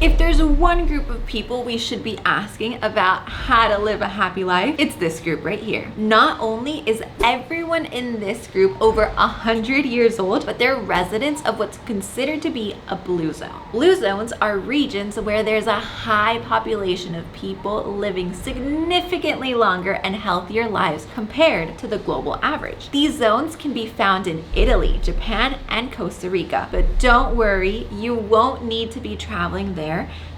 If there's one group of people we should be asking about how to live a happy life, it's this group right here. Not only is everyone in this group over 100 years old, but they're residents of what's considered to be a blue zone. Blue zones are regions where there's a high population of people living significantly longer and healthier lives compared to the global average. These zones can be found in Italy, Japan, and Costa Rica. But don't worry, you won't need to be traveling there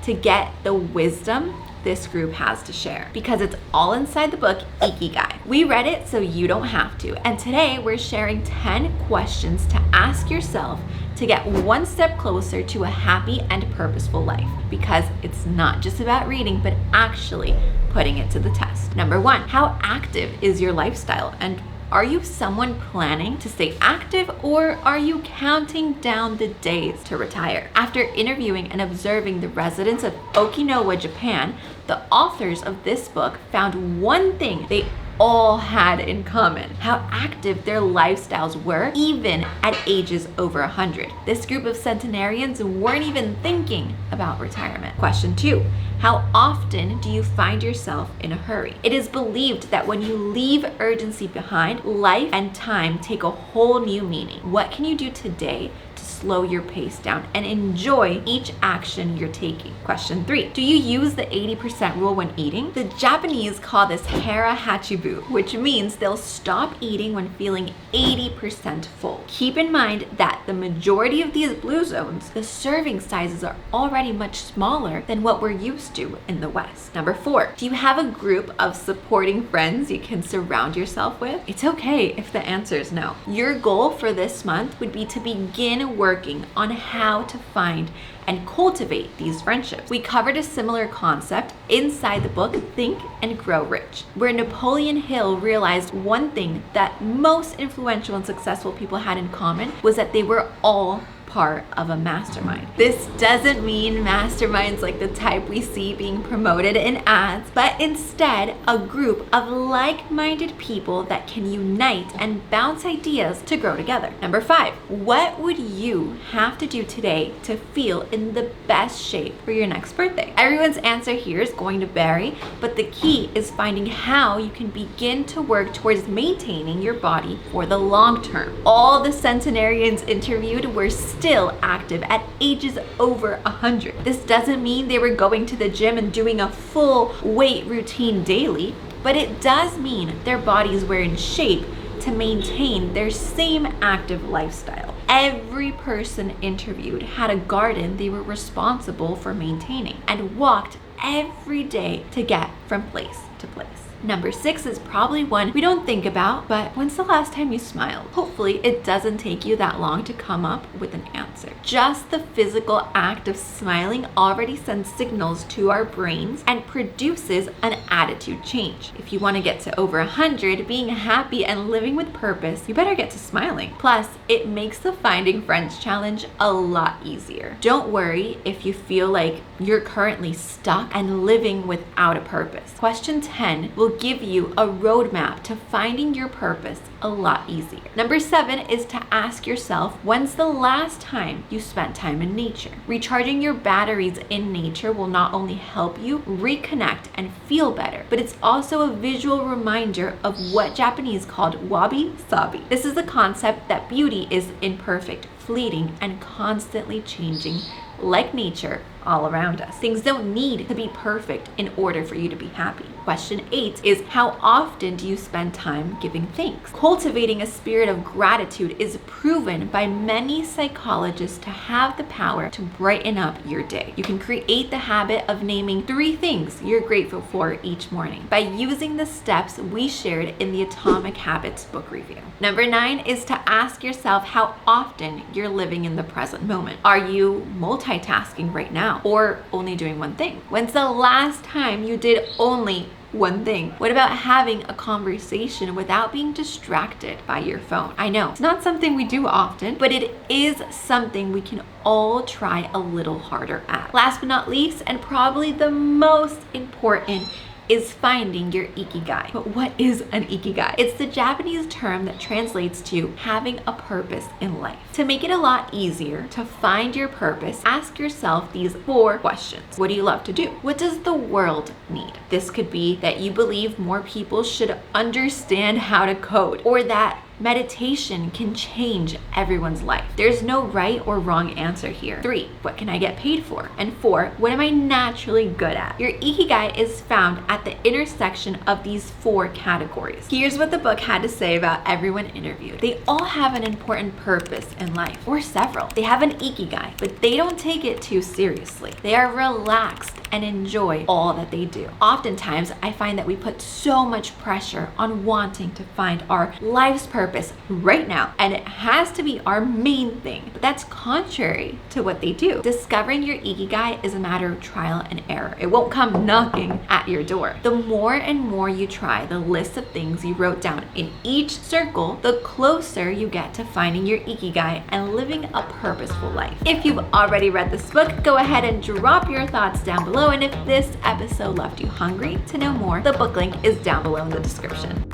to get the wisdom this group has to share, because it's all inside the book Ikigai. We read it so you don't have to, and today we're sharing 10 questions to ask yourself to get one step closer to a happy and purposeful life, because it's not just about reading, but actually putting it to the test. Number 1, how active is your lifestyle? And are you someone planning to stay active, or are you counting down the days to retire? After interviewing and observing the residents of Okinawa, Japan, the authors of this book found one thing they all had in common: how active their lifestyles were, even at ages over 100. This group of centenarians weren't even thinking about retirement. Question 2, how often do you find yourself in a hurry? It is believed that when you leave urgency behind, life and time take a whole new meaning. What can you do today to slow your pace down and enjoy each action you're taking? Question 3, do you use the 80% rule when eating? The Japanese call this Hara Hachi Bu, which means they'll stop eating when feeling 80% full. Keep in mind that the majority of these blue zones, the serving sizes are already much smaller than what we're used to in the West. Number 4, do you have a group of supporting friends you can surround yourself with? It's okay if the answer is no. Your goal for this month would be to begin working on how to find and cultivate these friendships. We covered a similar concept inside the book Think and Grow Rich, where Napoleon Hill realized one thing that most influential and successful people had in common was that they were all part of a mastermind. This doesn't mean masterminds like the type we see being promoted in ads, but instead a group of like-minded people that can unite and bounce ideas to grow together. Number 5, what would you have to do today to feel in the best shape for your next birthday? Everyone's answer here is going to vary, but the key is finding how you can begin to work towards maintaining your body for the long term. All the centenarians interviewed were still active at ages over 100. This doesn't mean they were going to the gym and doing a full weight routine daily, but it does mean their bodies were in shape to maintain their same active lifestyle. Every person interviewed had a garden they were responsible for maintaining and walked every day to get from place to place. Number 6 is probably one we don't think about, but when's the last time you smiled? Hopefully it doesn't take you that long to come up with an answer. Just the physical act of smiling already sends signals to our brains and produces an attitude change. If you want to get to over 100, being happy and living with purpose, you better get to smiling. Plus, it makes the Finding Friends challenge a lot easier. Don't worry if you feel like you're currently stuck and living without a purpose. Question 10 will give you a roadmap to finding your purpose a lot easier. Number 7 is to ask yourself, when's the last time you spent time in nature? Recharging your batteries in nature will not only help you reconnect and feel better, but it's also a visual reminder of what Japanese called wabi sabi. This is the concept that beauty is imperfect, fleeting, and constantly changing, like nature all around us. Things don't need to be perfect in order for you to be happy. Question 8 is, how often do you spend time giving thanks? Cultivating a spirit of gratitude is proven by many psychologists to have the power to brighten up your day. You can create the habit of naming 3 things you're grateful for each morning by using the steps we shared in the Atomic Habits book review. Number 9 is to ask yourself how often you're living in the present moment. Are you multitasking right now, or only doing one thing? When's the last time you did only one thing? What about having a conversation without being distracted by your phone? I know it's not something we do often, but it is something we can all try a little harder at. Last but not least, and probably the most important, is finding your Ikigai. But what is an Ikigai? It's the Japanese term that translates to having a purpose in life. To make it a lot easier to find your purpose, ask yourself these 4 questions. What do you love to do? What does the world need? This could be that you believe more people should understand how to code, or that meditation can change everyone's life. There's no right or wrong answer here. 3, what can I get paid for? And 4, what am I naturally good at? Your Ikigai is found at the intersection of these 4 categories. Here's what the book had to say about everyone interviewed. They all have an important purpose in life, or several. They have an Ikigai, but they don't take it too seriously. They are relaxed and enjoy all that they do. Oftentimes, I find that we put so much pressure on wanting to find our life's purpose right now, and it has to be our main thing. But that's contrary to what they do. Discovering your Ikigai is a matter of trial and error. It won't come knocking at your door. The more and more you try the list of things you wrote down in each circle, the closer you get to finding your Ikigai and living a purposeful life. If you've already read this book, go ahead and drop your thoughts down below. And if this episode left you hungry to know more, the book link is down below in the description.